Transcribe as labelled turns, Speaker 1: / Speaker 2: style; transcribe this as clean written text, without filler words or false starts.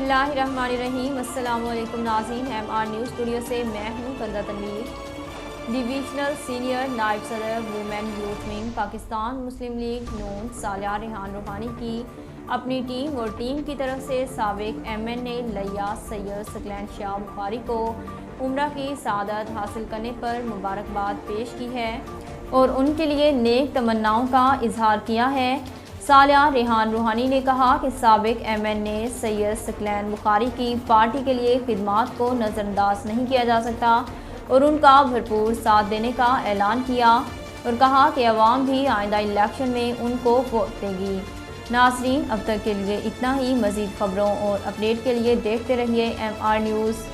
Speaker 1: बिस्मिल्लाहिर्रहमानिर्रहीम। अस्सलाम वालेकुम नाज़रीन, MR न्यूज़ स्टूडियो से मैं हूँ कंदा तनवीर। डिविजनल सीनियर नायब सदर वुमेन यूथ विंग पाकिस्तान मुस्लिम लीग नून सालिया रेहान रूहानी की अपनी टीम और टीम की तरफ से साबिक MNA लिया सैयद सकलैन शाह बुखारी को उम्रा की सआदत हासिल करने पर मुबारकबाद पेश की है और उनके लिए नेक तमन्नाओं का इजहार किया है। सालिया रेहान रूहानी ने कहा कि साबिक MNA सैयद सकलैन बुखारी की पार्टी के लिए खिदमात को नज़रअंदाज नहीं किया जा सकता और उनका भरपूर साथ देने का ऐलान किया और कहा कि अवाम भी आइंदा इलेक्शन में उनको वोट देगी। नाज़रीन, अब तक के लिए इतना ही। मज़ीद ख़बरों और अपडेट के लिए देखते रहिए MR न्यूज़।